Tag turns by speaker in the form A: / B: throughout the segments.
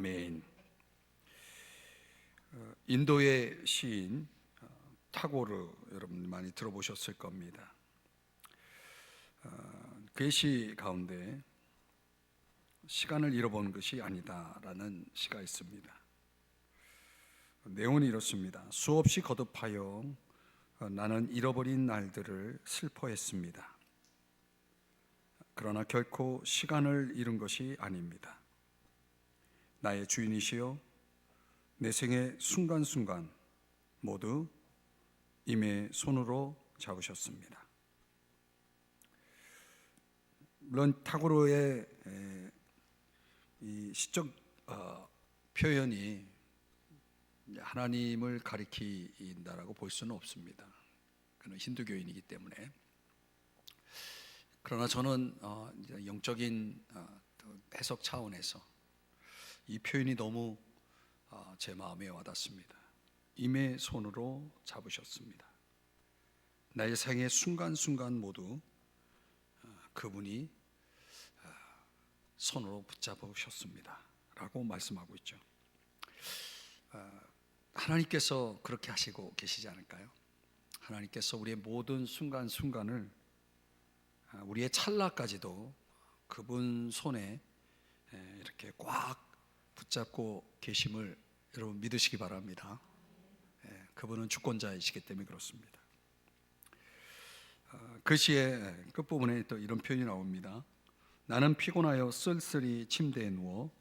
A: 아멘. 인도의 시인 타고르 여러분 많이 들어보셨을 겁니다. 그의 시 가운데 시간을 잃어본 것이 아니다라는 시가 있습니다. 내용은 이렇습니다. 수없이 거듭하여 나는 잃어버린 날들을 슬퍼했습니다. 그러나 결코 시간을 잃은 것이 아닙니다. 나의 주인이시여 내 생의 순간순간 모두 임의 손으로 잡으셨습니다. 물론 타고르의 이 시적 표현이 하나님을 가리킨다라고 볼 수는 없습니다. 그는 힌두교인이기 때문에. 그러나 저는 영적인 해석 차원에서 이 표현이 너무 제 마음에 와닿습니다. 임의 손으로 잡으셨습니다. 나의 생의 순간순간 모두 그분이 손으로 붙잡으셨습니다 라고 말씀하고 있죠. 하나님께서 그렇게 하시고 계시지 않을까요? 하나님께서 우리의 모든 순간순간을, 우리의 찰나까지도 그분 손에 이렇게 꽉 붙잡고 계심을 여러분 믿으시기 바랍니다. 그분은 주권자이시기 때문에 그렇습니다. 그 시의 끝부분에 또 이런 표현이 나옵니다. 나는 피곤하여 쓸쓸히 침대에 누워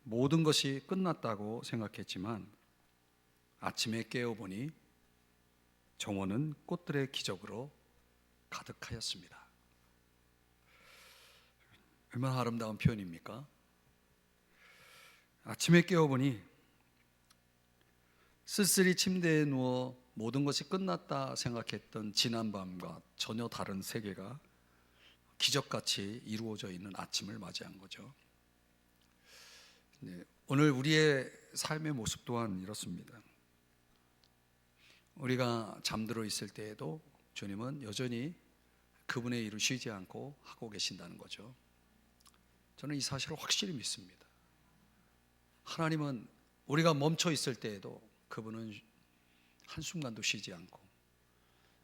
A: 모든 것이 끝났다고 생각했지만 아침에 깨어보니 정원은 꽃들의 기적으로 가득하였습니다. 얼마나 아름다운 표현입니까? 아침에 깨어보니 쓸쓸히 침대에 누워 모든 것이 끝났다 생각했던 지난밤과 전혀 다른 세계가 기적같이 이루어져 있는 아침을 맞이한 거죠. 오늘 우리의 삶의 모습 또한 이렇습니다. 우리가 잠들어 있을 때에도 주님은 여전히 그분의 일을 쉬지 않고 하고 계신다는 거죠. 저는 이 사실을 확실히 믿습니다. 하나님은 우리가 멈춰 있을 때에도 그분은 한순간도 쉬지 않고,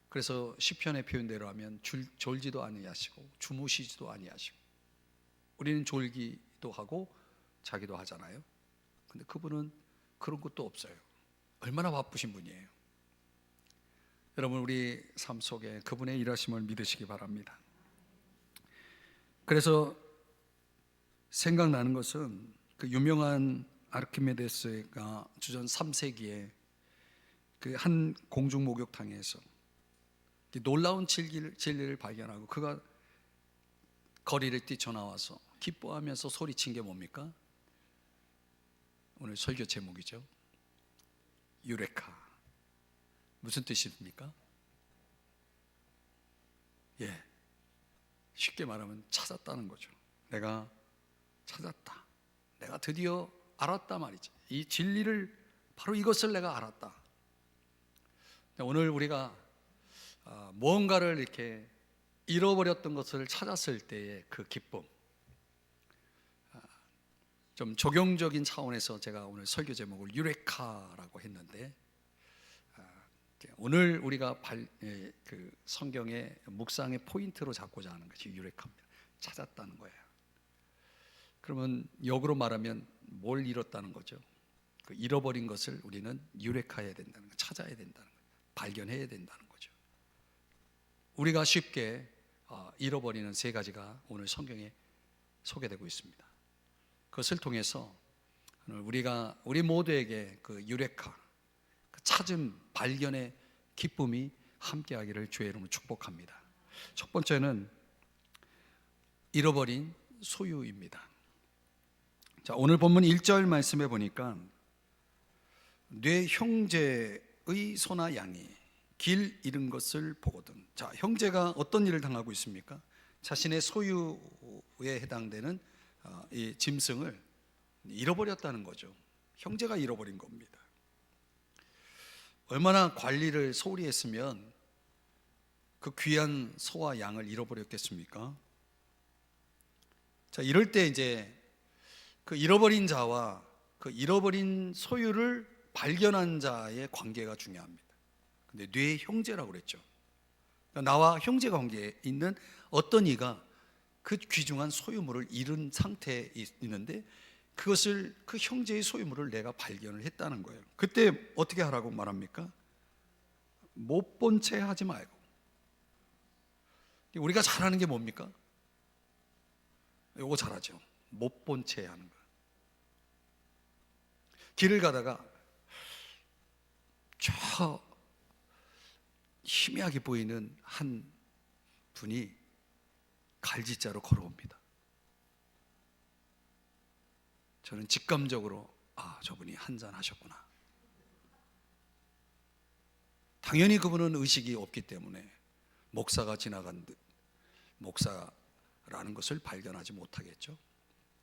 A: 그래서 시편의 표현대로 하면 졸지도 아니하시고 주무시지도 아니하시고, 우리는 졸기도 하고 자기도 하잖아요. 근데 그분은 그런 것도 없어요. 얼마나 바쁘신 분이에요. 여러분, 우리 삶 속에 그분의 일하심을 믿으시기 바랍니다. 그래서 생각나는 것은 그 유명한 아르키메데스가 주전 3세기에 그 한 공중 목욕탕에서 놀라운 진리를 발견하고 그가 거리를 뛰쳐나와서 기뻐하면서 소리친 게 뭡니까? 오늘 설교 제목이죠. 유레카. 무슨 뜻입니까? 쉽게 말하면 찾았다는 거죠. 내가 찾았다. 내가 드디어 알았다 말이죠. 이 진리를, 바로 이것을 내가 알았다. 오늘 우리가 무언가를 이렇게 잃어버렸던 것을 찾았을 때의 그 기쁨, 좀 적용적인 차원에서 제가 오늘 설교 제목을 유레카라고 했는데, 오늘 우리가 그 성경의 묵상의 포인트로 잡고자 하는 것이 유레카입니다. 찾았다는 거예요. 그러면 역으로 말하면 뭘 잃었다는 거죠? 그 잃어버린 것을 우리는 유레카해야 된다는 거, 찾아야 된다는 거예요. 발견해야 된다는 거죠. 우리가 쉽게 잃어버리는 세 가지가 오늘 성경에 소개되고 있습니다. 그것을 통해서 우리 모두에게 그 유레카, 그 찾음, 발견의 기쁨이 함께하기를 주의 이름으로 축복합니다. 첫 번째는 잃어버린 소유입니다. 자, 오늘 본문 1절 말씀에 보니까 내 형제의 소나 양이 길 잃은 것을 보거든. 자, 형제가 어떤 일을 당하고 있습니까? 자신의 소유에 해당되는 이 짐승을 잃어버렸다는 거죠. 형제가 잃어버린 겁니다. 얼마나 관리를 소홀히 했으면 그 귀한 소와 양을 잃어버렸겠습니까? 자, 이럴 때 이제 그 잃어버린 자와 그 잃어버린 소유를 발견한 자의 관계가 중요합니다. 근데 뇌 형제라고 그랬죠. 그러니까 나와 형제 관계에 있는 어떤 이가 그 귀중한 소유물을 잃은 상태에 있는데 그것을, 그 형제의 소유물을 내가 발견을 했다는 거예요. 그때 어떻게 하라고 말합니까? 못 본 채 하지 말고. 우리가 잘하는 게 뭡니까? 요거 잘하죠. 못 본 채 하는 거. 길을 가다가 저 희미하게 보이는 한 분이 갈지자로 걸어옵니다. 저는 직감적으로 저분이 한잔 하셨구나. 당연히 그분은 의식이 없기 때문에 목사가 지나간 듯 목사라는 것을 발견하지 못하겠죠.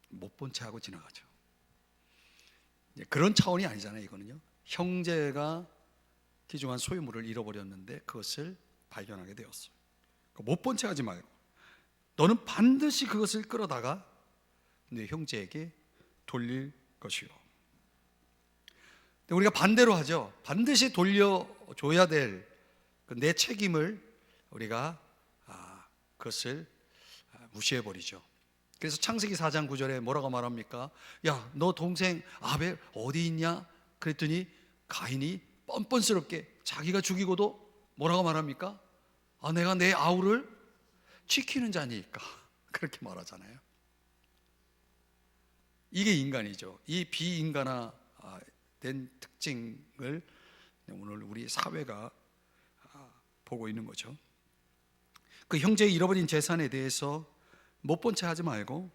A: 못 본 채 하고 지나가죠. 그런 차원이 아니잖아요. 이거는요, 형제가 귀중한 소유물을 잃어버렸는데 그것을 발견하게 되었어요. 못 본 채 하지 말고 너는 반드시 그것을 끌어다가 내 형제에게 돌릴 것이요. 우리가 반대로 하죠. 반드시 돌려줘야 될 내 책임을 우리가 그것을 무시해버리죠. 그래서 창세기 4장 9절에 뭐라고 말합니까? 야, 너 동생 아벨 어디 있냐? 그랬더니 가인이 뻔뻔스럽게 자기가 죽이고도 뭐라고 말합니까? 내가 내 아우를 지키는 자니까, 그렇게 말하잖아요. 이게 인간이죠. 이 비인간화된 특징을 오늘 우리 사회가 보고 있는 거죠. 그 형제의 잃어버린 재산에 대해서 못 본 채 하지 말고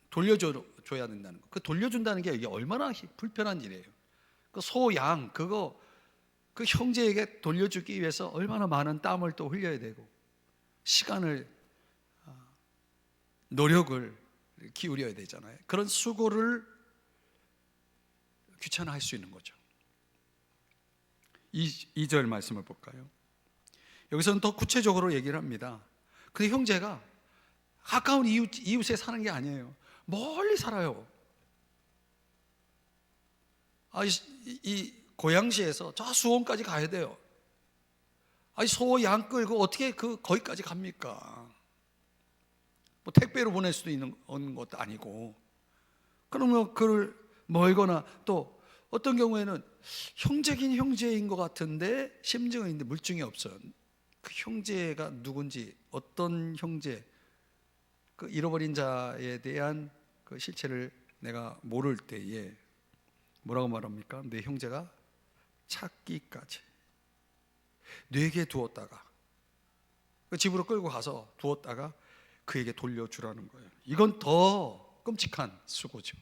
A: 돌려줘야 된다는 거. 그 돌려준다는 게 이게 얼마나 불편한 일이에요. 그 소, 양 그거 그 형제에게 돌려주기 위해서 얼마나 많은 땀을 또 흘려야 되고 시간을, 노력을 기울여야 되잖아요. 그런 수고를 귀찮아할 수 있는 거죠. 2절 말씀을 볼까요? 여기서는 더 구체적으로 얘기를 합니다. 그 형제가 가까운 이웃에 사는 게 아니에요. 멀리 살아요. 이 고양시에서 저 수원까지 가야 돼요. 소, 양 끌고 어떻게 거기까지 갑니까? 뭐 택배로 보낼 수도 있는 것도 아니고. 그러면 그를 멀거나, 또 어떤 경우에는 형제긴 형제인 것 같은데 심증은 있는데 물증이 없어요. 그 형제가 누군지, 어떤 형제, 그 잃어버린 자에 대한 그 실체를 내가 모를 때에 뭐라고 말합니까? 내 형제가 찾기까지 내게 두었다가 그 집으로 끌고 가서 두었다가 그에게 돌려주라는 거예요. 이건 더 끔찍한 수고죠.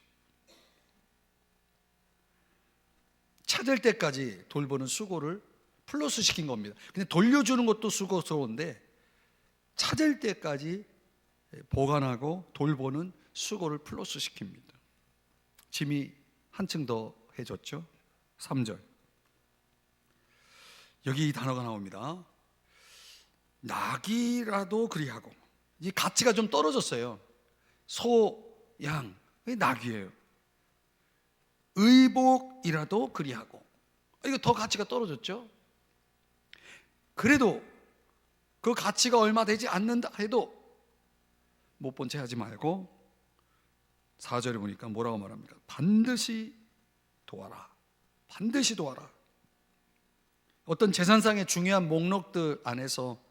A: 찾을 때까지 돌보는 수고를 플러스 시킨 겁니다. 근데 돌려주는 것도 수고스러운데 찾을 때까지 보관하고 돌보는 수고를 플러스 시킵니다. 짐이 한층 더 해졌죠. 3절 여기 이 단어가 나옵니다. 낙이라도 그리하고. 이 가치가 좀 떨어졌어요. 소, 양, 낙이에요. 의복이라도 그리하고. 이거 더 가치가 떨어졌죠. 그래도 그 가치가 얼마 되지 않는다 해도 못 본 채 하지 말고 4절에 보니까 뭐라고 말합니까? 반드시 도와라. 반드시 도와라. 어떤 재산상의 중요한 목록들 안에서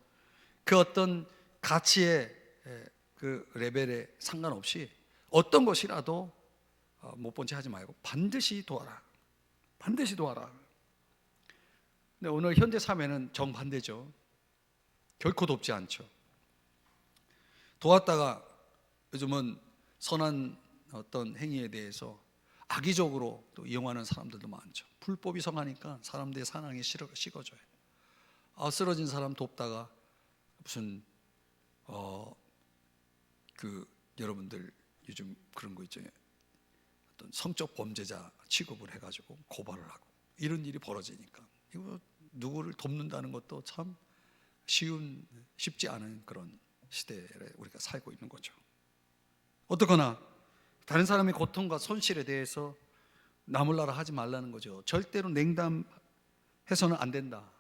A: 그 어떤 가치의 그 레벨에 상관없이 어떤 것이라도 못 본 채 하지 말고 반드시 도와라. 반드시 도와라. 근데 오늘 현대 사회는 정반대죠. 결코 돕지 않죠. 도왔다가 요즘은 선한 어떤 행위에 대해서 악의적으로 또 이용하는 사람들도 많죠. 불법이 성하니까 사람들의 사랑이 식어져요. 쓰러진 사람 돕다가 무슨 여러분들 요즘 그런 거 있죠. 어떤 성적 범죄자 취급을 해가지고 고발을 하고 이런 일이 벌어지니까 이거 누구를 돕는다는 것도 참 쉽지 않은 그런 시대에 우리가 살고 있는 거죠. 어떻거나 다른 사람의 고통과 손실에 대해서 나몰라라 하지 말라는 거죠. 절대로 냉담해서는 안 된다,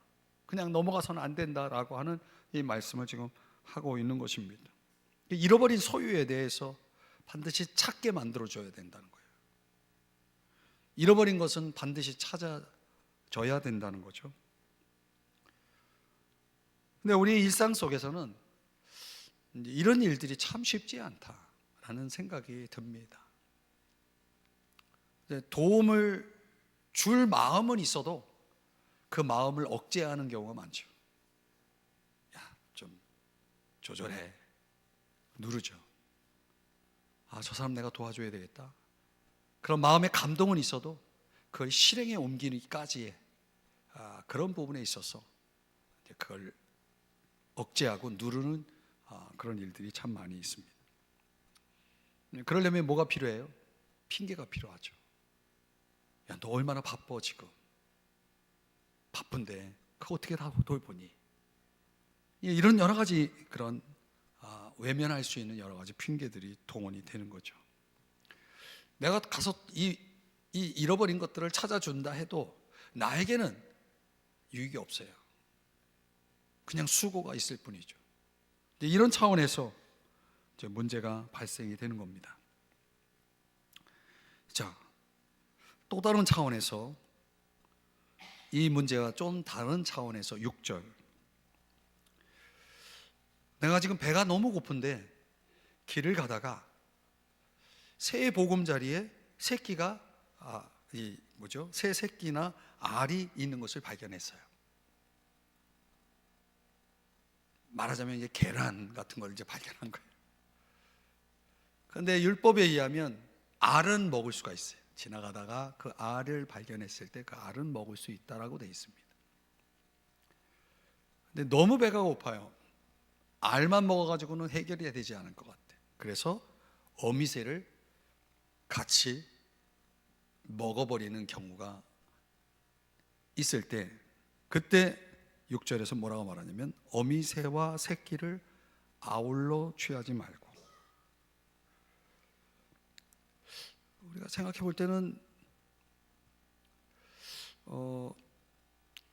A: 그냥 넘어가서는 안 된다라고 하는 이 말씀을 지금 하고 있는 것입니다. 잃어버린 소유에 대해서 반드시 찾게 만들어줘야 된다는 거예요. 잃어버린 것은 반드시 찾아줘야 된다는 거죠. 근데 우리 일상 속에서는 이런 일들이 참 쉽지 않다라는 생각이 듭니다. 도움을 줄 마음은 있어도 그 마음을 억제하는 경우가 많죠. 야, 좀 조절해, 누르죠. 저 사람 내가 도와줘야 되겠다, 그런 마음의 감동은 있어도 그걸 실행에 옮기기까지의 그런 부분에 있어서 그걸 억제하고 누르는 그런 일들이 참 많이 있습니다. 그러려면 뭐가 필요해요? 핑계가 필요하죠. 야, 너 얼마나 바빠 지금. 바쁜데 그거 어떻게 다 돌보니? 이런 여러 가지 그런 외면할 수 있는 여러 가지 핑계들이 동원이 되는 거죠. 내가 가서 이 잃어버린 것들을 찾아준다 해도 나에게는 유익이 없어요. 그냥 수고가 있을 뿐이죠. 이런 차원에서 이제 문제가 발생이 되는 겁니다. 자, 또 다른 차원에서 이 문제가 좀 다른 차원에서 6절, 내가 지금 배가 너무 고픈데 길을 가다가 새 보금자리에 새끼가 새 새끼나 알이 있는 것을 발견했어요. 말하자면 이제 계란 같은 걸 이제 발견한 거예요. 그런데 율법에 의하면 알은 먹을 수가 있어요. 지나가다가 그 알을 발견했을 때 그 알은 먹을 수 있다라고 되어 있습니다. 근데 너무 배가 고파요. 알만 먹어가지고는 해결이 되지 않을 것 같아요. 그래서 어미새를 같이 먹어버리는 경우가 있을 때, 그때 6절에서 뭐라고 말하냐면 어미새와 새끼를 아울러 취하지 말고. 우리가 생각해 볼 때는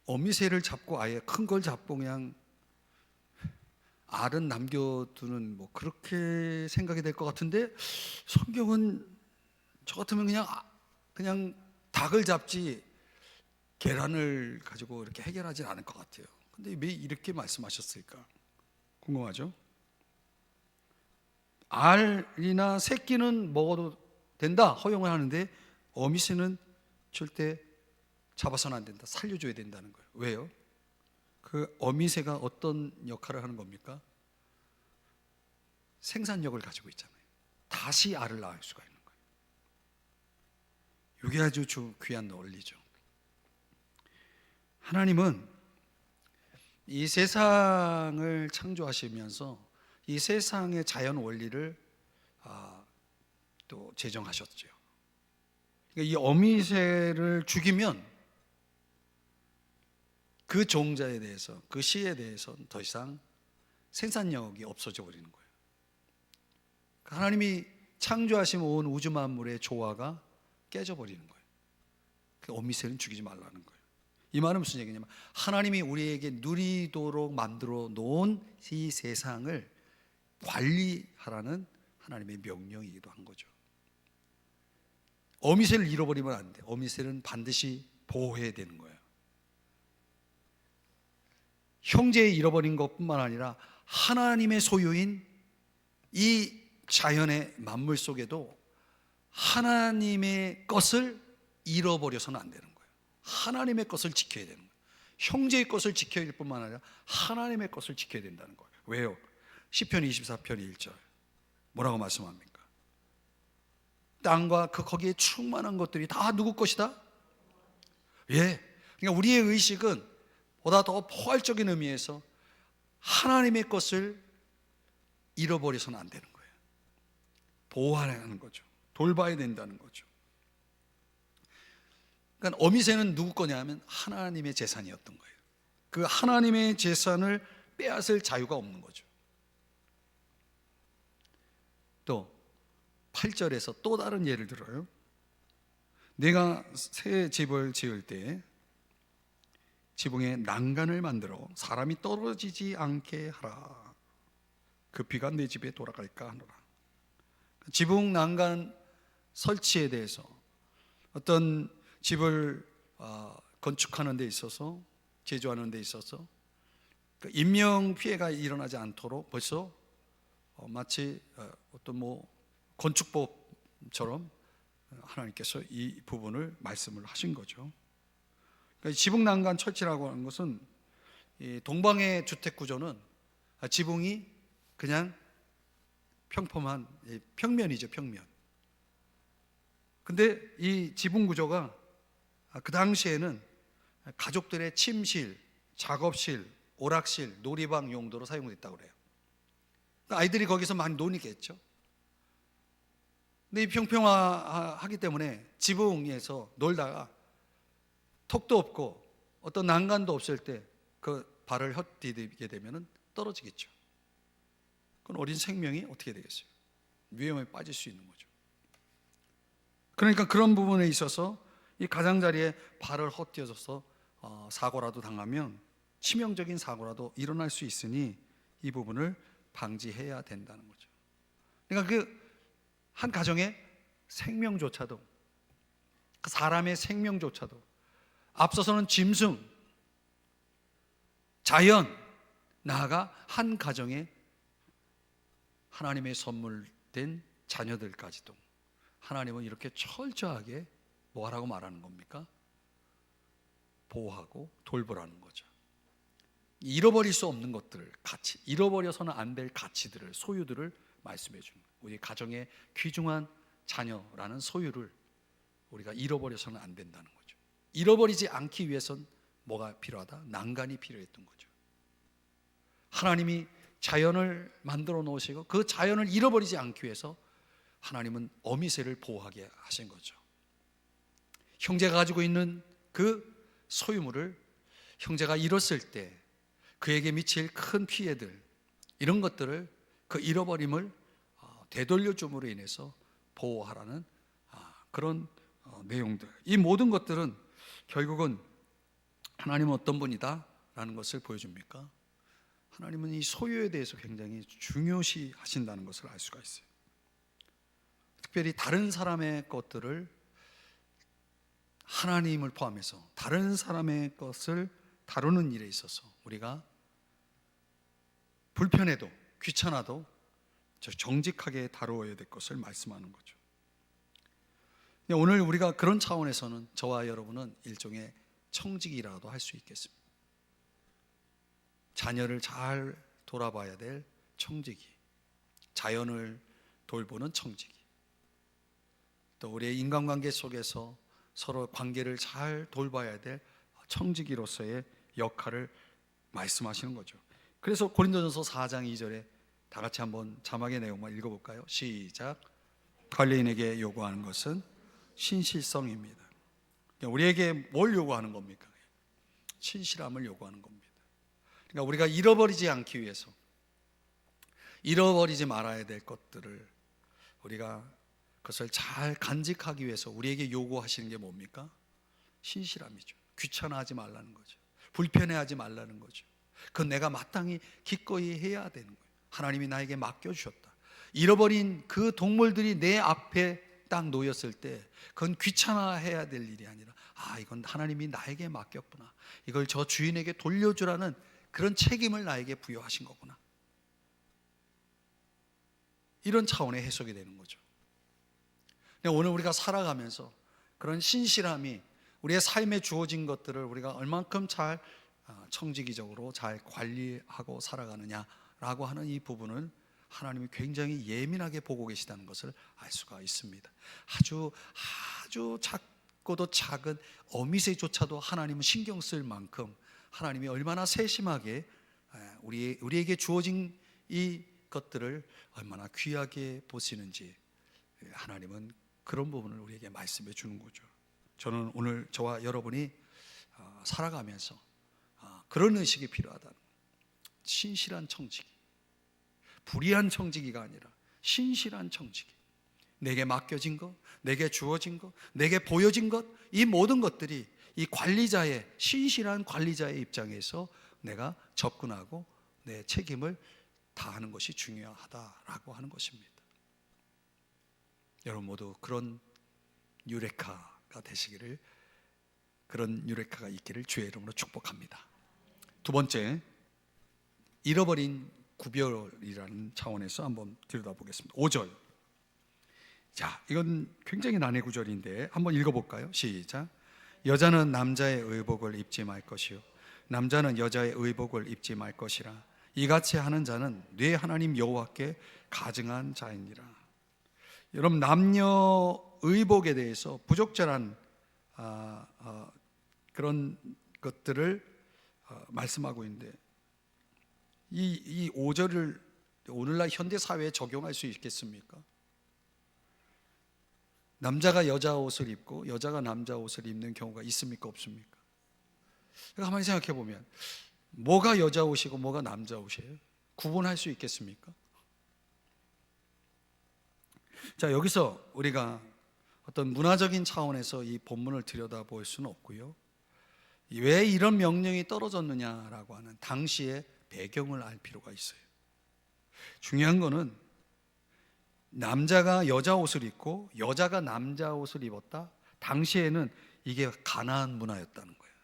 A: 어미새를 잡고 아예 큰 걸 잡고 그냥 알은 남겨두는 그렇게 생각이 될 것 같은데, 성경은 저 같으면 그냥 닭을 잡지 계란을 가지고 이렇게 해결하지 않을 것 같아요. 근데 왜 이렇게 말씀하셨을까 궁금하죠? 알이나 새끼는 먹어도 된다, 허용을 하는데 어미새는 절대 잡아서는 안 된다, 살려줘야 된다는 거예요. 왜요? 그 어미새가 어떤 역할을 하는 겁니까? 생산력을 가지고 있잖아요. 다시 알을 낳을 수가 있는 거예요. 이게 아주 귀한 원리죠. 하나님은 이 세상을 창조하시면서 이 세상의 자연 원리를 또 제정하셨죠. 그러니까 이 어미새를 죽이면 그 종자에 대해서, 그 씨에 대해서는 더 이상 생산력이 없어져 버리는 거예요. 하나님이 창조하신 온 우주 만물의 조화가 깨져 버리는 거예요. 그 어미새는 죽이지 말라는 거예요. 이 말은 무슨 얘기냐면 하나님이 우리에게 누리도록 만들어 놓은 이 세상을 관리하라는 하나님의 명령이기도 한 거죠. 어미새를 잃어버리면 안 돼. 어미새는 반드시 보호해야 되는 거예요. 형제의 잃어버린 것뿐만 아니라 하나님의 소유인 이 자연의 만물 속에도 하나님의 것을 잃어버려서는 안 되는 거예요. 하나님의 것을 지켜야 되는 거예요. 형제의 것을 지켜야 될 뿐만 아니라 하나님의 것을 지켜야 된다는 거예요. 왜요? 시편 24편 1절 뭐라고 말씀합니까? 땅과 거기에 충만한 것들이 다 누구 것이다? 예. 그러니까 우리의 의식은 보다 더 포괄적인 의미에서 하나님의 것을 잃어버려서는 안 되는 거예요. 보호하는 거죠. 돌봐야 된다는 거죠. 그러니까 어미새는 누구 거냐면 하나님의 재산이었던 거예요. 그 하나님의 재산을 빼앗을 자유가 없는 거죠. 또 8절에서 또 다른 예를 들어요. 내가 새 집을 지을 때 지붕에 난간을 만들어 사람이 떨어지지 않게 하라. 그 비가 내 집에 돌아갈까 하노라. 지붕 난간 설치에 대해서 어떤 집을 건축하는 데 있어서, 제조하는 데 있어서 인명 피해가 일어나지 않도록 벌써 마치 어떤 건축법처럼 하나님께서 이 부분을 말씀을 하신 거죠. 그러니까 지붕 난간 설치라고 하는 것은, 동방의 주택 구조는 지붕이 그냥 평범한 평면이죠, 평면. 근데 이 지붕 구조가 그 당시에는 가족들의 침실, 작업실, 오락실, 놀이방 용도로 사용됐다고 그래요. 그러니까 아이들이 거기서 많이 노니겠죠. 근데 이 평평하기 때문에 지붕에서 놀다가 턱도 없고 어떤 난간도 없을 때 그 발을 헛디디게 되면 떨어지겠죠. 그건 어린 생명이 어떻게 되겠어요? 위험에 빠질 수 있는 거죠. 그러니까 그런 부분에 있어서 이 가장자리에 발을 헛디뎌서 사고라도 당하면, 치명적인 사고라도 일어날 수 있으니 이 부분을 방지해야 된다는 거죠. 그러니까 그 한 가정의 생명조차도, 그 사람의 생명조차도, 앞서서는 짐승, 자연, 나아가 한 가정에 하나님의 선물된 자녀들까지도 하나님은 이렇게 철저하게 뭐하라고 말하는 겁니까? 보호하고 돌보라는 거죠. 잃어버릴 수 없는 것들을, 가치, 잃어버려서는 안 될 가치들을, 소유들을 말씀해 주는 거예요. 우리 가정의 귀중한 자녀라는 소유를 우리가 잃어버려서는 안 된다는 거죠. 잃어버리지 않기 위해선 뭐가 필요하다? 난간이 필요했던 거죠. 하나님이 자연을 만들어 놓으시고 그 자연을 잃어버리지 않기 위해서 하나님은 어미새를 보호하게 하신 거죠. 형제가 가지고 있는 그 소유물을 형제가 잃었을 때 그에게 미칠 큰 피해들, 이런 것들을, 그 잃어버림을 되돌려줌으로 인해서 보호하라는 그런 내용들, 이 모든 것들은 결국은 하나님은 어떤 분이다 라는 것을 보여줍니까? 하나님은 이 소유에 대해서 굉장히 중요시 하신다는 것을 알 수가 있어요. 특별히 다른 사람의 것들을, 하나님을 포함해서 다른 사람의 것을 다루는 일에 있어서 우리가 불편해도 귀찮아도 정직하게 다루어야 될 것을 말씀하는 거죠. 오늘 우리가 그런 차원에서는 저와 여러분은 일종의 청직이라도 할 수 있겠습니다. 자녀를 잘 돌아봐야 될 청직이, 자연을 돌보는 청직이, 또 우리의 인간관계 속에서 서로 관계를 잘 돌봐야 될 청지기로서의 역할을 말씀하시는 거죠. 그래서 고린도전서 4장 2절에 다 같이 한번 자막의 내용만 읽어볼까요? 시작. 관리인에게 요구하는 것은 신실성입니다. 우리에게 뭘 요구하는 겁니까? 신실함을 요구하는 겁니다. 그러니까 우리가 잃어버리지 않기 위해서, 잃어버리지 말아야 될 것들을 우리가 그것을 잘 간직하기 위해서 우리에게 요구하시는 게 뭡니까? 신실함이죠. 귀찮아하지 말라는 거죠. 불편해하지 말라는 거죠. 그건 내가 마땅히 기꺼이 해야 되는 거예요. 하나님이 나에게 맡겨주셨다. 잃어버린 그 동물들이 내 앞에 딱 놓였을 때 그건 귀찮아해야 될 일이 아니라, 이건 하나님이 나에게 맡겼구나, 이걸 저 주인에게 돌려주라는 그런 책임을 나에게 부여하신 거구나, 이런 차원의 해석이 되는 거죠. 오늘 우리가 살아가면서 그런 신실함이 우리의 삶에 주어진 것들을 우리가 얼만큼 잘 청지기적으로 잘 관리하고 살아가느냐라고 하는 이 부분을 하나님이 굉장히 예민하게 보고 계시다는 것을 알 수가 있습니다. 아주 작고도 작은 어미새조차도 하나님은 신경 쓸 만큼 하나님이 얼마나 세심하게 우리에게 주어진 이 것들을 얼마나 귀하게 보시는지 하나님은 그런 부분을 우리에게 말씀해 주는 거죠. 저는 오늘 저와 여러분이 살아가면서 그런 의식이 필요하다는, 신실한 청지기, 불의한 청지기가 아니라 신실한 청지기, 내게 맡겨진 것, 내게 주어진 것, 내게 보여진 것, 이 모든 것들이 이 관리자의, 신실한 관리자의 입장에서 내가 접근하고 내 책임을 다하는 것이 중요하다라고 하는 것입니다. 여러분 모두 그런 유레카가 되시기를, 그런 유레카가 있기를 주의 이름으로 축복합니다. 두 번째, 잃어버린 구별이라는 차원에서 한번 들여다보겠습니다. 5절. 자, 이건 굉장히 난해 구절인데 한번 읽어볼까요? 시작. 여자는 남자의 의복을 입지 말 것이요 남자는 여자의 의복을 입지 말 것이라. 이같이 하는 자는 네 하나님 여호와께 가증한 자이니라. 여러분, 남녀 의복에 대해서 부적절한 그런 것들을 말씀하고 있는데, 이 5절을 오늘날 현대 사회에 적용할 수 있겠습니까? 남자가 여자 옷을 입고 여자가 남자 옷을 입는 경우가 있습니까? 없습니까? 가만히 생각해 보면 뭐가 여자 옷이고 뭐가 남자 옷이에요? 구분할 수 있겠습니까? 자, 여기서 우리가 어떤 문화적인 차원에서 이 본문을 들여다볼 수는 없고요, 왜 이런 명령이 떨어졌느냐라고 하는 당시의 배경을 알 필요가 있어요. 중요한 거는 남자가 여자 옷을 입고 여자가 남자 옷을 입었다, 당시에는 이게 가나안 문화였다는 거예요.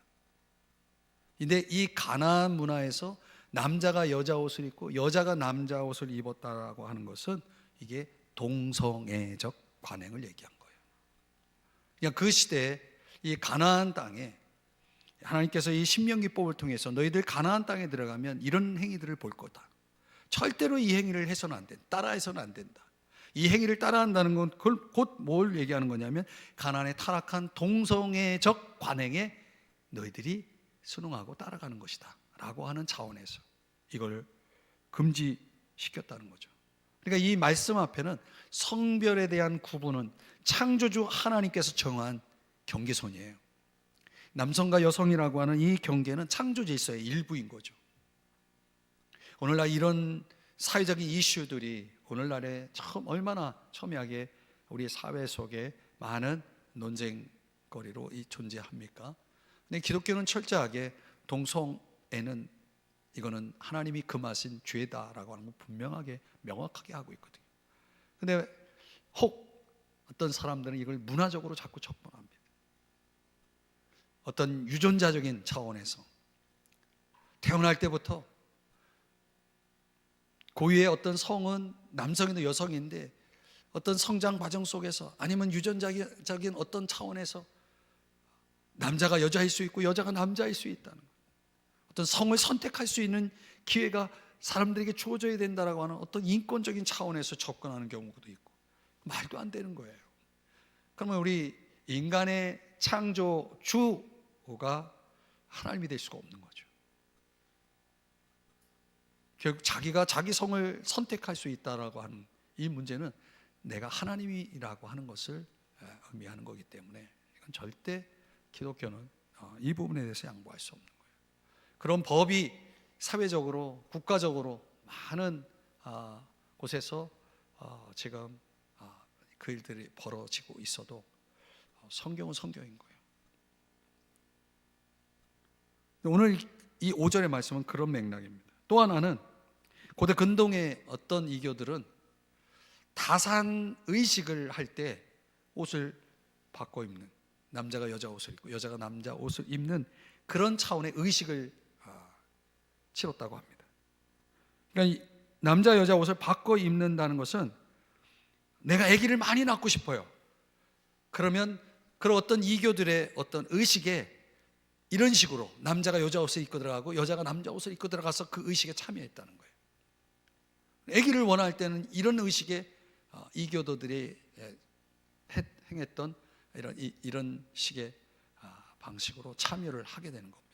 A: 근데 이 가나안 문화에서 남자가 여자 옷을 입고 여자가 남자 옷을 입었다라고 하는 것은 이게 동성애적 관행을 얘기한 거예요. 그러니까 그 시대에 이 가나안 땅에 하나님께서 이 신명기법을 통해서 너희들 가나안 땅에 들어가면 이런 행위들을 볼 거다, 절대로 이 행위를 해서는 안 된다, 따라해서는 안 된다. 이 행위를 따라한다는 건 곧 뭘 얘기하는 거냐면 가나안의 타락한 동성애적 관행에 너희들이 순응하고 따라가는 것이다 라고 하는 차원에서 이걸 금지시켰다는 거죠. 그러니까 이 말씀 앞에는 성별에 대한 구분은 창조주 하나님께서 정한 경계선이에요. 남성과 여성이라고 하는 이 경계는 창조 질서의 일부인 거죠. 오늘날 이런 사회적인 이슈들이 오늘날에 얼마나 첨예하게 우리 사회 속에 많은 논쟁거리로 존재합니까? 근데 기독교는 철저하게 동성애는 이거는 하나님이 금하신 죄다라고 하는 걸 분명하게 명확하게 하고 있거든요. 근데 혹 어떤 사람들은 이걸 문화적으로 자꾸 접근합니다. 어떤 유전자적인 차원에서 태어날 때부터 고유의 어떤 성은 남성이든 여성인데 어떤 성장 과정 속에서 아니면 유전자적인 어떤 차원에서 남자가 여자일 수 있고 여자가 남자일 수 있다는 거예요. 어떤 성을 선택할 수 있는 기회가 사람들에게 주어져야 된다라고 하는 어떤 인권적인 차원에서 접근하는 경우도 있고, 말도 안 되는 거예요. 그러면 우리 인간의 창조주가 하나님이 될 수가 없는 거죠. 결국 자기가 자기 성을 선택할 수 있다라고 하는 이 문제는 내가 하나님이라고 하는 것을 의미하는 거기 때문에 이건 절대 기독교는 이 부분에 대해서 양보할 수 없는 거예요. 그런 법이 사회적으로 국가적으로 많은 곳에서 지금 그 일들이 벌어지고 있어도 성경은 성경인 거예요. 오늘 이 5절의 말씀은 그런 맥락입니다. 또 하나는 고대 근동의 어떤 이교들은 다산 의식을 할 때 옷을 바꿔 입는, 남자가 여자 옷을 입고 여자가 남자 옷을 입는 그런 차원의 의식을 치렀다고 합니다. 그러니까 남자 여자 옷을 바꿔 입는다는 것은 내가 아기를 많이 낳고 싶어요. 그러면 그런 어떤 이교들의 어떤 의식에 이런 식으로 남자가 여자 옷을 입고 들어가고 여자가 남자 옷을 입고 들어가서 그 의식에 참여했다는 거예요. 아기를 원할 때는 이런 의식에 이교도들이 행했던 이런 식의 방식으로 참여를 하게 되는 겁니다.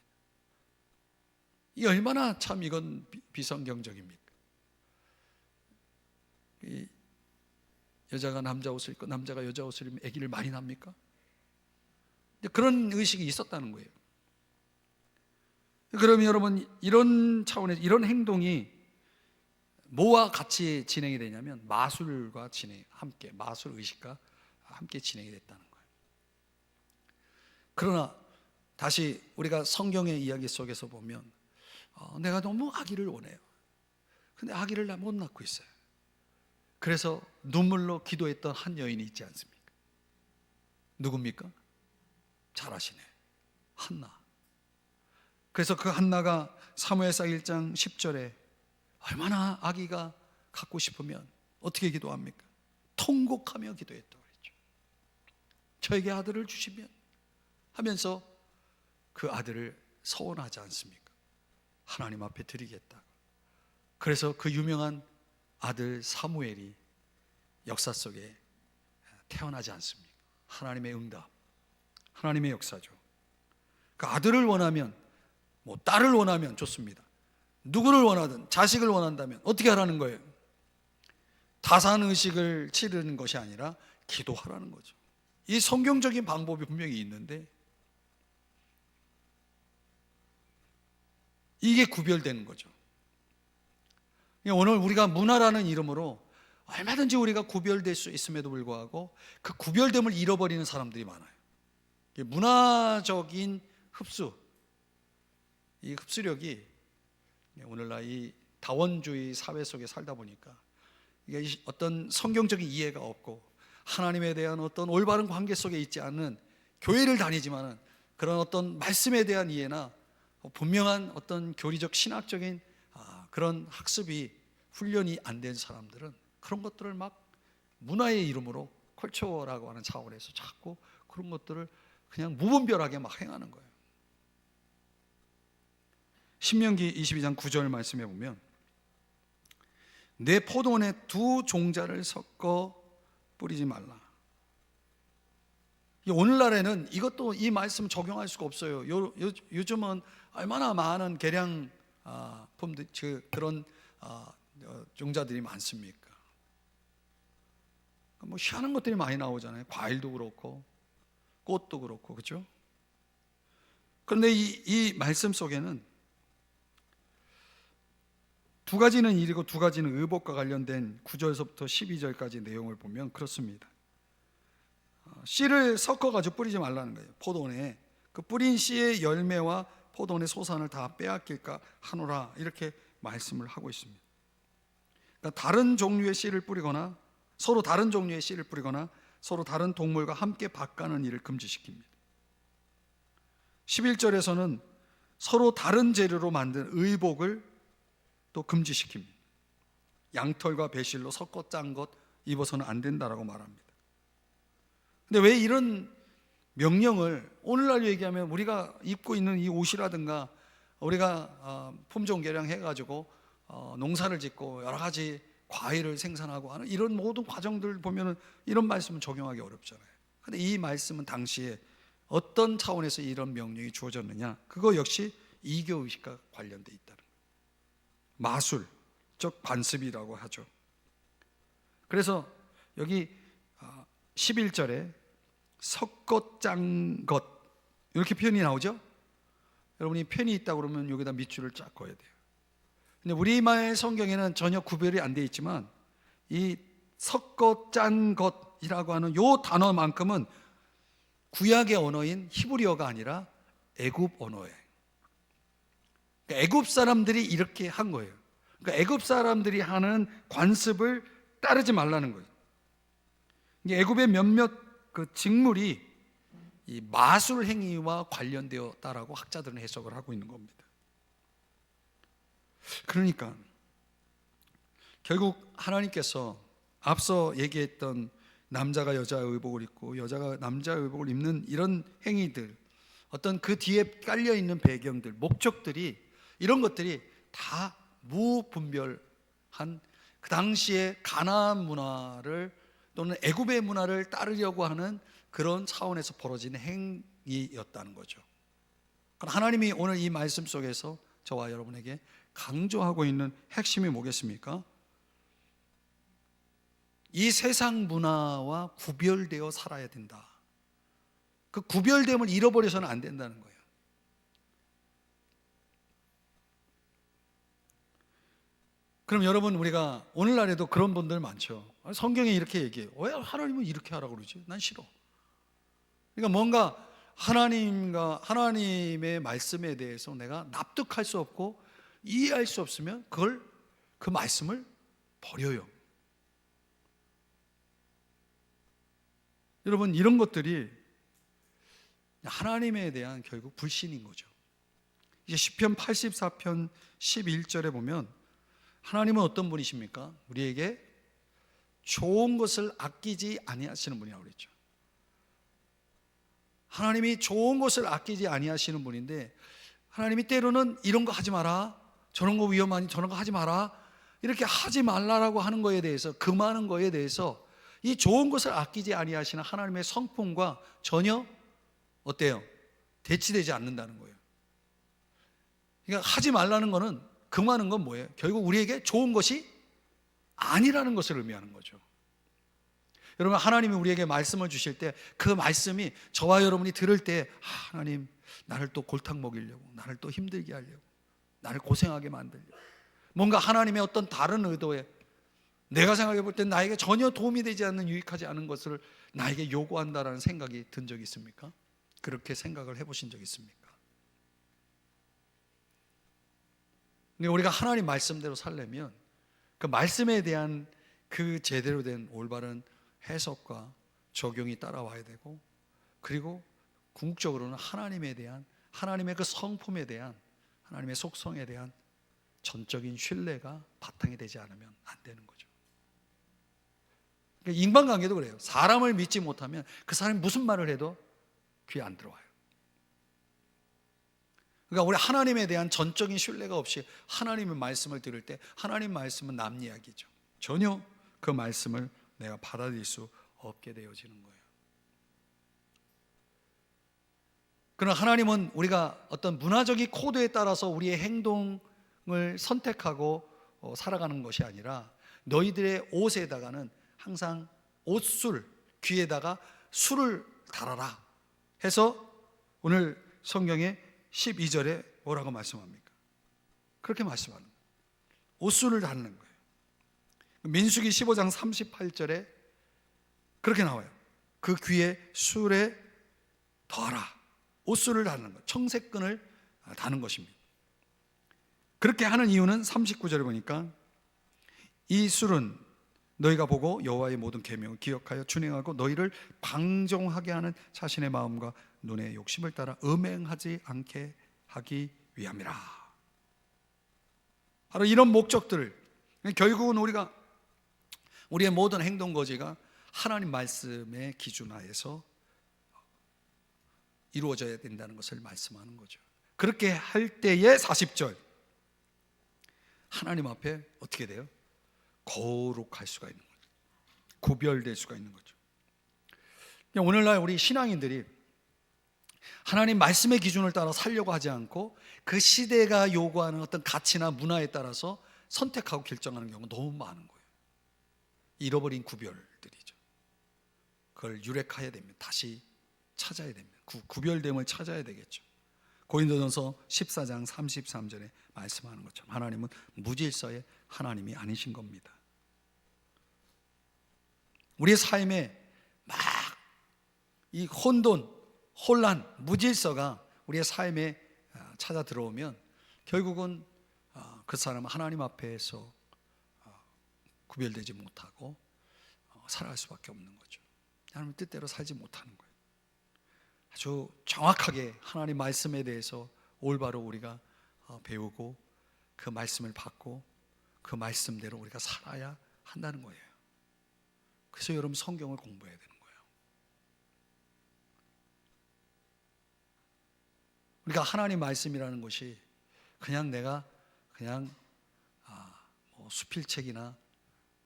A: 이 얼마나 참 이건 비성경적입니까? 여자가 남자 옷을 입고 남자가 여자 옷을 입으면 아기를 많이 낳습니까? 그런 의식이 있었다는 거예요. 그러면 여러분, 이런 차원에서 이런 행동이 뭐와 같이 진행이 되냐면 마술과 함께 마술 의식과 함께 진행이 됐다는 거예요. 그러나 다시 우리가 성경의 이야기 속에서 보면 내가 너무 아기를 원해요. 근데 아기를 나 못 낳고 있어요. 그래서 눈물로 기도했던 한 여인이 있지 않습니까? 누굽니까? 잘 아시네. 한나. 그래서 그 한나가 사무엘상 1장 10절에 얼마나 아기가 갖고 싶으면 어떻게 기도합니까? 통곡하며 기도했다고 그랬죠. 저에게 아들을 주시면 하면서 그 아들을 서원하지 않습니까? 하나님 앞에 드리겠다. 그래서 그 유명한 아들 사무엘이 역사 속에 태어나지 않습니까? 하나님의 응답, 하나님의 역사죠. 그 아들을 원하면, 뭐 딸을 원하면 좋습니다. 누구를 원하든 자식을 원한다면 어떻게 하라는 거예요? 다산의식을 치르는 것이 아니라 기도하라는 거죠. 이 성경적인 방법이 분명히 있는데 이게 구별되는 거죠. 오늘 우리가 문화라는 이름으로 얼마든지 우리가 구별될 수 있음에도 불구하고 그 구별됨을 잃어버리는 사람들이 많아요. 문화적인 흡수, 이 흡수력이 오늘날 이 다원주의 사회 속에 살다 보니까 이게 어떤 성경적인 이해가 없고 하나님에 대한 어떤 올바른 관계 속에 있지 않은, 교회를 다니지만은 그런 어떤 말씀에 대한 이해나 분명한 어떤 교리적 신학적인 그런 학습이 훈련이 안 된 사람들은 그런 것들을 막 문화의 이름으로 컬처라고 하는 차원에서 자꾸 그런 것들을 그냥 무분별하게 막 행하는 거예요. 신명기 22장 9절 말씀해 보면 내 포도원에 두 종자를 섞어 뿌리지 말라. 오늘날에는 이것도 이 말씀 적용할 수가 없어요. 요즘은 얼마나 많은 개량 품들, 그런 종자들이 많습니까? 뭐 희한한 것들이 많이 나오잖아요. 과일도 그렇고 꽃도 그렇고, 그렇죠? 그런데 이 말씀 속에는 두 가지는 일이고 두 가지는 의복과 관련된 9절서부터 12절까지 내용을 보면 그렇습니다. 씨를 섞어가지고 뿌리지 말라는 거예요. 포도원에 그 뿌린 씨의 열매와 포도원의 소산을 다 빼앗길까 하노라, 이렇게 말씀을 하고 있습니다. 그러니까 다른 종류의 씨를 뿌리거나 서로 다른 종류의 씨를 뿌리거나 서로 다른 동물과 함께 바꾸는 일을 금지시킵니다. 11절에서는 서로 다른 재료로 만든 의복을 또 금지시킵니다. 양털과 배실로 섞어 짠 것 입어서는 안 된다라고 말합니다. 근데 왜 이런 명령을 오늘날 얘기하면 우리가 입고 있는 이 옷이라든가 우리가 품종 개량해가지고 농사를 짓고 여러 가지 과일을 생산하고 하는 이런 모든 과정들 보면은 이런 말씀은 적용하기 어렵잖아요. 근데 이 말씀은 당시에 어떤 차원에서 이런 명령이 주어졌느냐? 그거 역시 이교의식과 관련돼 있다는 거예요. 마술, 즉 관습이라고 하죠. 그래서 여기 11절에 섞어 짠 것, 이렇게 표현이 나오죠. 여러분이 펜이 있다 그러면 여기다 밑줄을 쫙 그어야 돼요. 근데 우리말 성경에는 전혀 구별이 안 돼 있지만 이 섞어 짠 것이라고 하는 요 단어만큼은 구약의 언어인 히브리어가 아니라 애굽 언어예요. 그러니까 애굽 사람들이 이렇게 한 거예요. 그러니까 애굽 사람들이 하는 관습을 따르지 말라는 거예요. 애굽의 몇몇 그 직물이 이 마술 행위와 관련되었다라고 학자들은 해석을 하고 있는 겁니다. 그러니까 결국 하나님께서 앞서 얘기했던 남자가 여자의 의복을 입고 여자가 남자의 의복을 입는 이런 행위들, 어떤 그 뒤에 깔려 있는 배경들, 목적들이, 이런 것들이 다 무분별한 그 당시의 가나안 문화를 또는 애굽의 문화를 따르려고 하는 그런 차원에서 벌어진 행위였다는 거죠. 그럼 하나님이 오늘 이 말씀 속에서 저와 여러분에게 강조하고 있는 핵심이 뭐겠습니까? 이 세상 문화와 구별되어 살아야 된다. 그 구별됨을 잃어버려서는 안 된다는 거예요. 그럼 여러분, 우리가 오늘날에도 그런 분들 많죠. 성경에 이렇게 얘기해요. 왜 하나님은 이렇게 하라고 그러지? 난 싫어. 그러니까 뭔가 하나님의 말씀에 대해서 내가 납득할 수 없고 이해할 수 없으면 그 말씀을 버려요. 여러분, 이런 것들이 하나님에 대한 결국 불신인 거죠. 이제 시편 84편 11절에 보면 하나님은 어떤 분이십니까? 우리에게 좋은 것을 아끼지 아니하시는 분이라고 그랬죠. 하나님이 좋은 것을 아끼지 아니하시는 분인데, 하나님이 때로는 이런 거 하지 마라, 저런 거 위험하니 저런 거 하지 마라, 이렇게 하지 말라라고 하는 거에 대해서, 금하는 거에 대해서 이 좋은 것을 아끼지 아니하시는 하나님의 성품과 전혀 어때요? 대치되지 않는다는 거예요. 그러니까 하지 말라는 거는, 금하는 건 뭐예요? 결국 우리에게 좋은 것이 아니라는 것을 의미하는 거죠. 여러분, 하나님이 우리에게 말씀을 주실 때 그 말씀이 저와 여러분이 들을 때, 하나님 나를 또 골탕 먹이려고, 나를 또 힘들게 하려고, 나를 고생하게 만들려고, 뭔가 하나님의 어떤 다른 의도에, 내가 생각해 볼 때 나에게 전혀 도움이 되지 않는, 유익하지 않은 것을 나에게 요구한다라는 생각이 든 적이 있습니까? 그렇게 생각을 해보신 적 있습니까? 근데 우리가 하나님 말씀대로 살려면 그 말씀에 대한 그 제대로 된 올바른 해석과 적용이 따라와야 되고, 그리고 궁극적으로는 하나님에 대한, 하나님의 그 성품에 대한, 하나님의 속성에 대한 전적인 신뢰가 바탕이 되지 않으면 안 되는 거죠. 그러니까 인간관계도 그래요. 사람을 믿지 못하면 그 사람이 무슨 말을 해도 귀에 안 들어와요. 그러니까 우리 하나님에 대한 전적인 신뢰가 없이 하나님의 말씀을 들을 때, 하나님 말씀은 남 이야기죠. 전혀 그 말씀을 내가 받아들일 수 없게 되어지는 거예요. 그러나 하나님은 우리가 어떤 문화적인 코드에 따라서 우리의 행동을 선택하고 살아가는 것이 아니라, 너희들의 옷에다가는 항상 옷술, 귀에다가 술을 달아라 해서 오늘 성경에 12절에 뭐라고 말씀합니까? 그렇게 말씀하는 거예요. 옷술을 달는 거예요. 민수기 15장 38절에 그렇게 나와요. 그 귀에 술에 더하라. 옷술을 다는 것, 청색끈을 다는 것입니다. 그렇게 하는 이유는 39절에 보니까, 이 술은 너희가 보고 여호와의 모든 계명을 기억하여 준행하고 너희를 방종하게 하는 자신의 마음과 눈의 욕심을 따라 음행하지 않게 하기 위함이라. 바로 이런 목적들을, 결국은 우리의 모든 행동 거지가 하나님 말씀의 기준하에서 이루어져야 된다는 것을 말씀하는 거죠. 그렇게 할 때의 40절, 하나님 앞에 어떻게 돼요? 거룩할 수가 있는 거죠. 구별될 수가 있는 거죠. 오늘날 우리 신앙인들이 하나님 말씀의 기준을 따라 살려고 하지 않고, 그 시대가 요구하는 어떤 가치나 문화에 따라서 선택하고 결정하는 경우가 너무 많은 거예요. 잃어버린 구별들이죠. 그걸 유rek해야 됩니다. 다시 찾아야 됩니다. 구별됨을 찾아야 되겠죠. 고린도전서 14장 33절에 말씀하는 것처럼 하나님은 무질서의 하나님이 아니신 겁니다. 우리의 삶에 막 이 혼란, 무질서가 우리의 삶에 찾아 들어오면 결국은 그 사람은 하나님 앞에서 구별되지 못하고 살아갈 수밖에 없는 거죠. 하나님 뜻대로 살지 못하는 거예요. 아주 정확하게 하나님 말씀에 대해서 올바로 우리가 배우고 그 말씀을 받고 그 말씀대로 우리가 살아야 한다는 거예요. 그래서 여러분, 성경을 공부해야 되는 거예요. 우리가 하나님 말씀이라는 것이 그냥 내가 뭐 수필책이나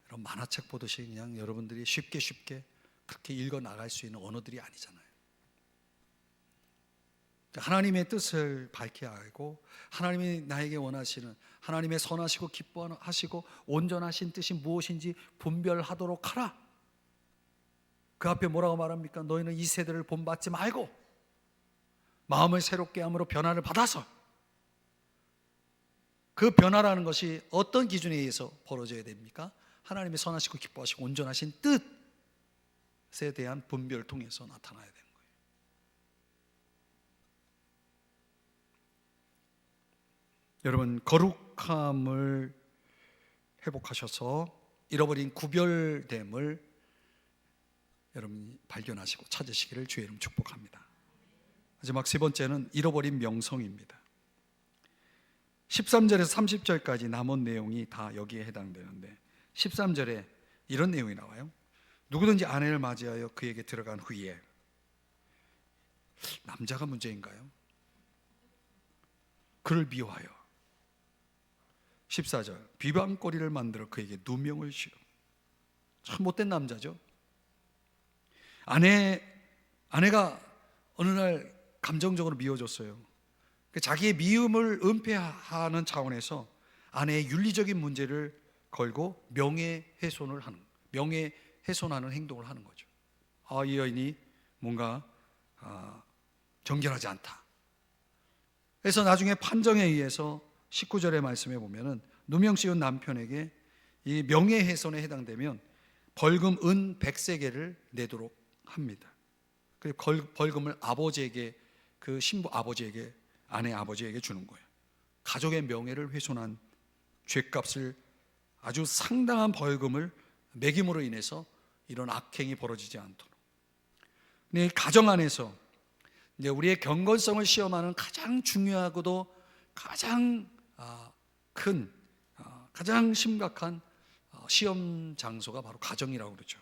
A: 이런 만화책 보듯이 그냥 여러분들이 쉽게 그렇게 읽어 나갈 수 있는 언어들이 아니잖아요. 하나님의 뜻을 밝히 알고, 하나님이 나에게 원하시는 하나님의 선하시고 기뻐하시고 온전하신 뜻이 무엇인지 분별하도록 하라. 그 앞에 뭐라고 말합니까? 너희는 이 세대를 본받지 말고 마음을 새롭게 함으로 변화를 받아서 그 변화라는 것이 어떤 기준에 의해서 벌어져야 됩니까? 하나님의 선하시고 기뻐하시고 온전하신 뜻에 대한 분별을 통해서 나타나야 되는 거예요. 여러분, 거룩함을 회복하셔서 잃어버린 구별됨을 여러분이 발견하시고 찾으시기를 주의 이름 축복합니다. 마지막 세 번째는 잃어버린 명성입니다. 13절에서 30절까지 남은 내용이 다 여기에 해당되는데 13절에 이런 내용이 나와요. 누구든지 아내를 맞이하여 그에게 들어간 후에, 남자가 문제인가요? 그를 미워하여 14절 비방거리를 만들어 그에게 누명을 씌워. 참 못된 남자죠. 아내가 어느 날 감정적으로 미워졌어요. 자기의 미움을 은폐하는 차원에서 아내의 윤리적인 문제를 걸고 명예훼손하는 행동을 하는 거죠. 이 여인이 뭔가 정결하지 않다. 그래서 나중에 판정에 의해서 19절의 말씀에 보면은 누명 씌운 남편에게 이 명예훼손에 해당되면 벌금 은 100세겔을 내도록 합니다. 그리고 벌금을 아버지에게, 그 신부 아버지에게, 아내 아버지에게 주는 거예요. 가족의 명예를 훼손한 죄값을, 아주 상당한 벌금을 매김으로 인해서 이런 악행이 벌어지지 않도록. 근데 가정 안에서 이제 우리의 경건성을 시험하는 가장 중요하고도 가장 큰, 가장 심각한 시험 장소가 바로 가정이라고 그러죠.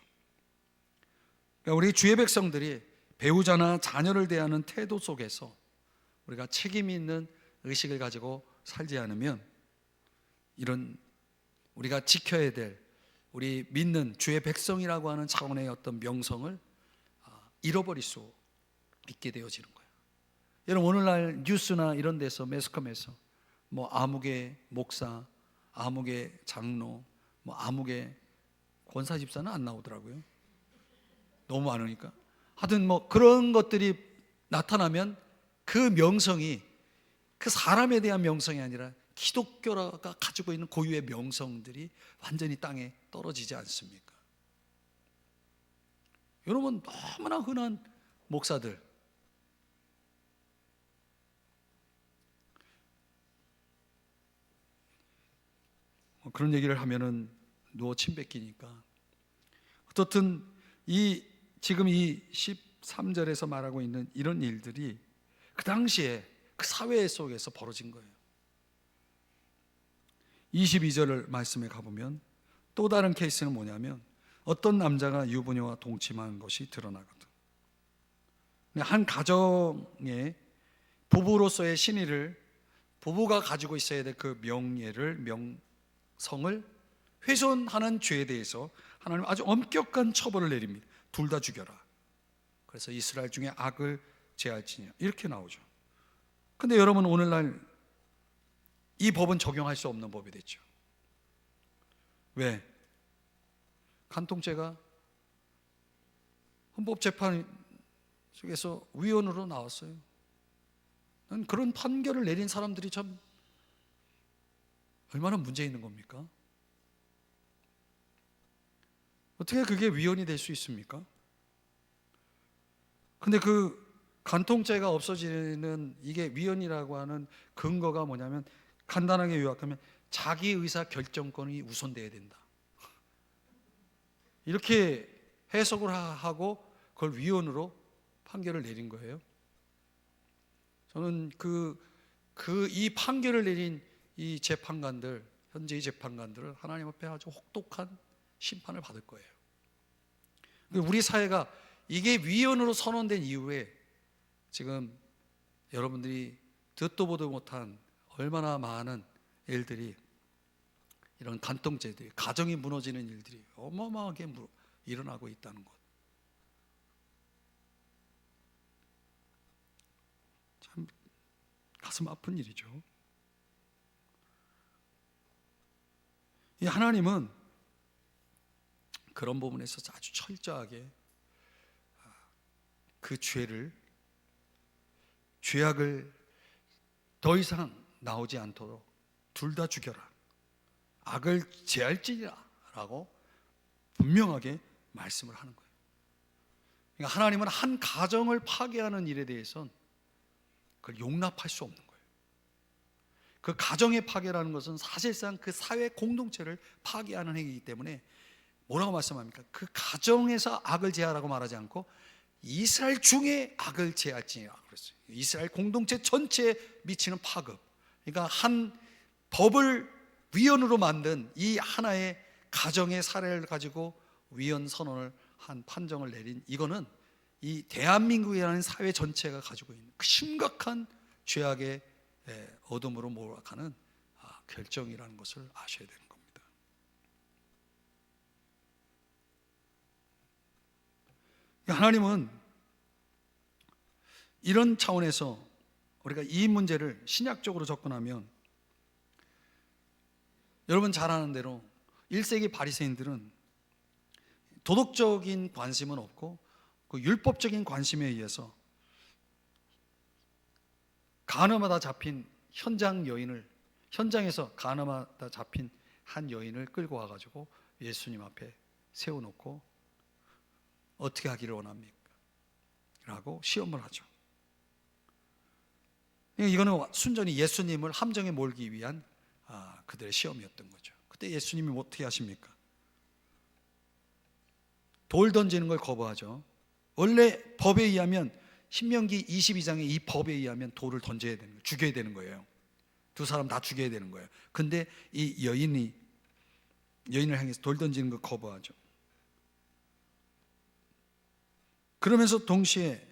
A: 그러니까 우리 주의 백성들이 배우자나 자녀를 대하는 태도 속에서 우리가 책임 있는 의식을 가지고 살지 않으면 이런 우리가 지켜야 될, 우리 믿는 주의 백성이라고 하는 차원의 어떤 명성을 잃어버릴 수 있게 되어지는 거예요. 여러분, 오늘날 뉴스나 이런 데서, 매스컴에서 뭐 아무개 목사, 아무개 장로, 뭐 아무개 권사 집사는 안 나오더라고요. 너무 많으니까. 하여튼 뭐 그런 것들이 나타나면 그 명성이 그 사람에 대한 명성이 아니라 기독교가 가지고 있는 고유의 명성들이 완전히 땅에 떨어지지 않습니까? 여러분, 너무나 흔한 목사들, 그런 얘기를 하면은 누워 침 뱉기니까. 어떻든 지금 이 13절에서 말하고 있는 이런 일들이 그 당시에 그 사회 속에서 벌어진 거예요. 22절 말씀에 가보면 또 다른 케이스는 뭐냐면 어떤 남자가 유부녀와 동침한 것이 드러나거든. 한 가정의 부부로서의 신의를, 부부가 가지고 있어야 될 그 명예를, 명성을 훼손하는 죄에 대해서 하나님은 아주 엄격한 처벌을 내립니다. 둘 다 죽여라. 그래서 이스라엘 중에 악을 제할지니라, 이렇게 나오죠. 근데 여러분, 오늘날 이 법은 적용할 수 없는 법이 됐죠. 왜? 간통죄가 헌법재판 속에서 위헌으로 나왔어요. 난 그런 판결을 내린 사람들이 참 얼마나 문제 있는 겁니까? 어떻게 그게 위헌이 될 수 있습니까? 근데 그 간통죄가 없어지는 이게 위헌이라고 하는 근거가 뭐냐면, 간단하게 요약하면 자기 의사 결정권이 우선돼야 된다, 이렇게 해석을 하고 그걸 위헌으로 판결을 내린 거예요. 저는 이 판결을 내린 이 재판관들, 현재의 재판관들을 하나님 앞에 아주 혹독한 심판을 받을 거예요. 우리 사회가 이게 위헌으로 선언된 이후에 지금 여러분들이 듣도 보도 못한 얼마나 많은 일들이, 이런 간통죄들이, 가정이 무너지는 일들이 어마어마하게 일어나고 있다는 것, 참 가슴 아픈 일이죠. 이 하나님은 그런 부분에서 아주 철저하게 그 죄악을 더 이상 나오지 않도록 둘 다 죽여라. 악을 제할지니라 라고 분명하게 말씀을 하는 거예요. 그러니까 하나님은 한 가정을 파괴하는 일에 대해서는 그걸 용납할 수 없는 거예요. 그 가정의 파괴라는 것은 사실상 그 사회 공동체를 파괴하는 행위이기 때문에 뭐라고 말씀합니까? 그 가정에서 악을 제하라고 말하지 않고 이스라엘 중에 악을 제할지니라 그랬어요. 이스라엘 공동체 전체에 미치는 파급. 그러니까 한 법을 위헌으로 만든 이 하나의 가정의 사례를 가지고 위헌 선언을 한 판정을 내린 이거는 이 대한민국이라는 사회 전체가 가지고 있는 그 심각한 죄악의 어둠으로 몰아가는 결정이라는 것을 아셔야 되는 겁니다. 하나님은 이런 차원에서 우리가 이 문제를 신약적으로 접근하면, 여러분 잘 아는 대로 1세기 바리새인들은 도덕적인 관심은 없고 그 율법적인 관심에 의해서 간음하다 잡힌 현장에서 간음하다 잡힌 한 여인을 끌고 와가지고 예수님 앞에 세워놓고 어떻게 하기를 원합니까? 라고 시험을 하죠. 이거는 순전히 예수님을 함정에 몰기 위한 그들의 시험이었던 거죠. 그때 예수님이 어떻게 하십니까? 돌 던지는 걸 거부하죠. 원래 법에 의하면 신명기 22장의 이 법에 의하면 돌을 던져야 되는 거예요. 죽여야 되는 거예요. 두 사람 다 죽여야 되는 거예요. 근데 이 여인을 향해서 돌 던지는 걸 거부하죠. 그러면서 동시에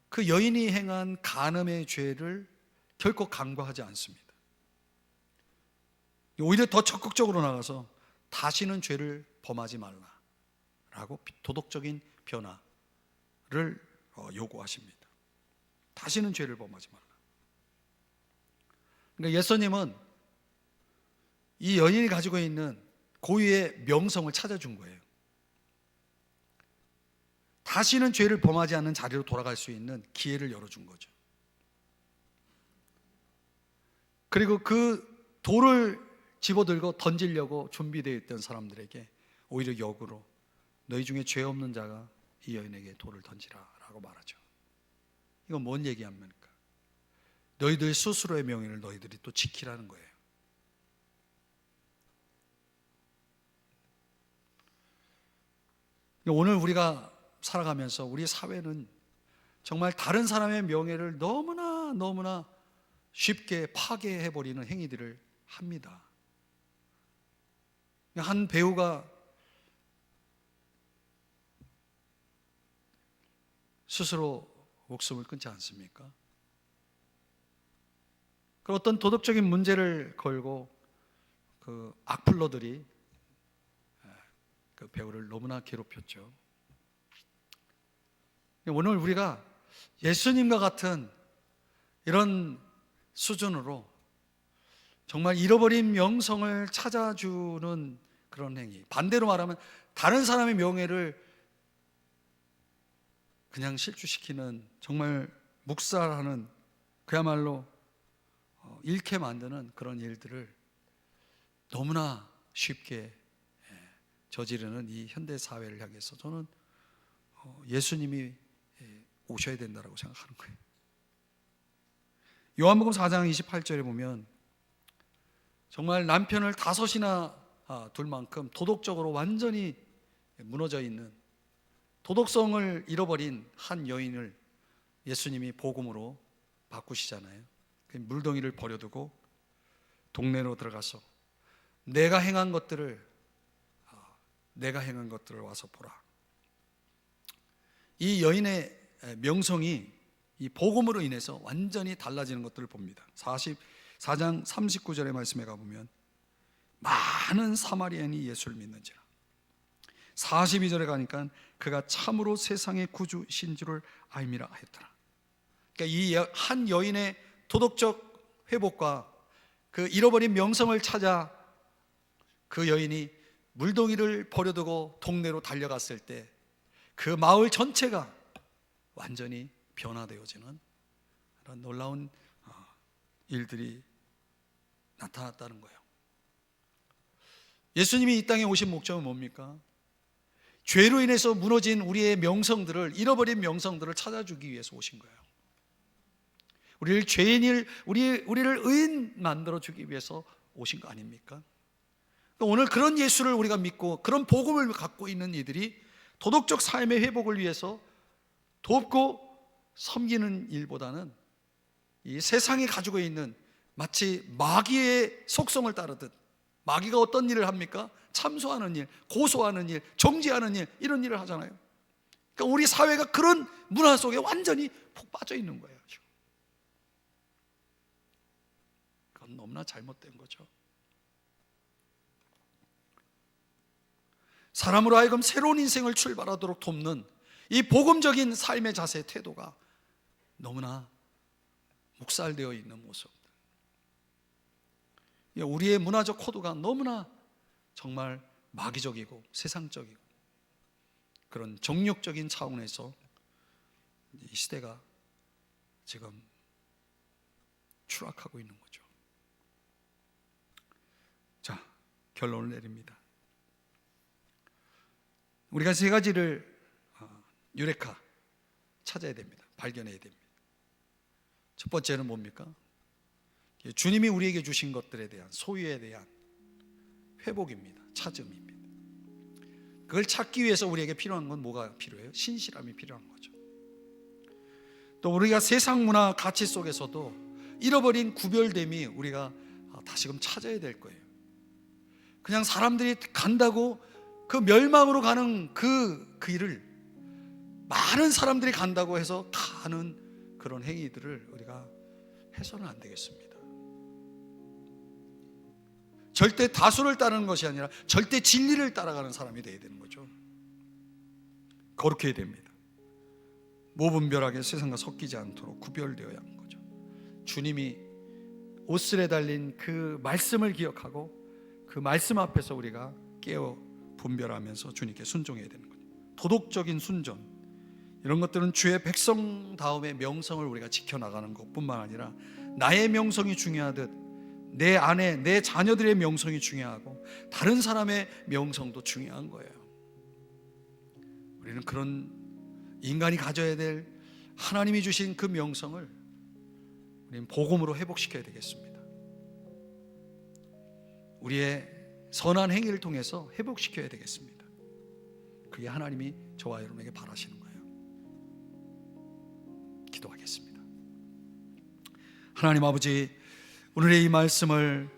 A: 그 여인이 행한 간음의 죄를 결코 간과하지 않습니다. 오히려 더 적극적으로 나가서 다시는 죄를 범하지 말라라고 도덕적인 변화를 요구하십니다. 다시는 죄를 범하지 말라. 그러니까 예수님은 이 여인이 가지고 있는 고유의 명성을 찾아준 거예요. 다시는 죄를 범하지 않는 자리로 돌아갈 수 있는 기회를 열어준 거죠. 그리고 그 돌을 집어들고 던지려고 준비되어 있던 사람들에게 오히려 역으로 너희 중에 죄 없는 자가 이 여인에게 돌을 던지라 라고 말하죠. 이건 뭔 얘기합니까? 너희들 스스로의 명예를 너희들이 또 지키라는 거예요. 오늘 우리가 살아가면서 우리 사회는 정말 다른 사람의 명예를 너무나 쉽게 파괴해버리는 행위들을 합니다. 한 배우가 스스로 목숨을 끊지 않습니까? 그 어떤 도덕적인 문제를 걸고 그 악플러들이 그 배우를 너무나 괴롭혔죠. 오늘 우리가 예수님과 같은 이런 수준으로 정말 잃어버린 명성을 찾아주는 그런 행위, 반대로 말하면 다른 사람의 명예를 그냥 실추시키는, 정말 묵살하는, 그야말로 잃게 만드는 그런 일들을 너무나 쉽게 저지르는 이 현대 사회를 향해서 저는 예수님이 오셔야 된다고 생각하는 거예요. 요한복음 4장 28절에 보면 정말 남편을 5이나 둘 만큼 도덕적으로 완전히 무너져 있는, 도덕성을 잃어버린 한 여인을 예수님이 복음으로 바꾸시잖아요. 물동이를 버려두고 동네로 들어가서 내가 행한 것들을 와서 보라. 이 여인의 명성이 이 복음으로 인해서 완전히 달라지는 것들을 봅니다. 44장 39절의 말씀에 가보면 많은 사마리아인이 예수를 믿는지라. 42절에 가니까 그가 참으로 세상의 구주신 줄을 알미라 했더라. 그러니까 이 한 여인의 도덕적 회복과 그 잃어버린 명성을 찾아 그 여인이 물동이를 버려두고 동네로 달려갔을 때 그 마을 전체가 완전히 변화되어지는 그런 놀라운 일들이 나타났다는 거예요. 예수님이 이 땅에 오신 목적은 뭡니까? 죄로 인해서 무너진 우리의 명성들을, 잃어버린 명성들을 찾아주기 위해서 오신 거예요. 우리를 죄인을, 우리를 의인 만들어주기 위해서 오신 거 아닙니까? 오늘 그런 예수를 우리가 믿고 그런 복음을 갖고 있는 이들이 도덕적 삶의 회복을 위해서 돕고 섬기는 일보다는 이 세상이 가지고 있는 마치 마귀의 속성을 따르듯, 마귀가 어떤 일을 합니까? 참소하는 일, 고소하는 일, 정죄하는 일, 이런 일을 하잖아요. 그러니까 우리 사회가 그런 문화 속에 완전히 푹 빠져 있는 거예요. 그건 너무나 잘못된 거죠. 사람으로 하여금 새로운 인생을 출발하도록 돕는 이 복음적인 삶의 자세, 태도가 너무나 묵살되어 있는 모습. 우리의 문화적 코드가 너무나 정말 마귀적이고 세상적이고 그런 정욕적인 차원에서 이 시대가 지금 추락하고 있는 거죠. 자, 결론을 내립니다. 우리가 세 가지를 유레카 찾아야 됩니다. 발견해야 됩니다. 첫 번째는 뭡니까? 주님이 우리에게 주신 것들에 대한, 소유에 대한 회복입니다. 찾음입니다. 그걸 찾기 위해서 우리에게 필요한 건 뭐가 필요해요? 신실함이 필요한 거죠. 또 우리가 세상 문화 가치 속에서도 잃어버린 구별됨이 우리가 다시금 찾아야 될 거예요. 그냥 사람들이 간다고 그 멸망으로 가는 그 길을 많은 사람들이 간다고 해서 가는 그런 행위들을 우리가 해서는 안 되겠습니다. 절대 다수를 따르는 것이 아니라 절대 진리를 따라가는 사람이 되어야 되는 거죠. 거룩해야 됩니다. 무분별하게 세상과 섞이지 않도록 구별되어야 하는 거죠. 주님이 옷슬에 달린 그 말씀을 기억하고 그 말씀 앞에서 우리가 깨어 분별하면서 주님께 순종해야 되는 거죠. 도덕적인 순종, 이런 것들은 주의 백성다움의 명성을 우리가 지켜나가는 것뿐만 아니라 나의 명성이 중요하듯 내 아내, 내 자녀들의 명성이 중요하고 다른 사람의 명성도 중요한 거예요. 우리는 그런 인간이 가져야 될 하나님이 주신 그 명성을 우리는 복음으로 회복시켜야 되겠습니다. 우리의 선한 행위를 통해서 회복시켜야 되겠습니다. 그게 하나님이 저와 여러분에게 바라시는 거예요. 기도하겠습니다. 하나님 아버지, 오늘의 이 말씀을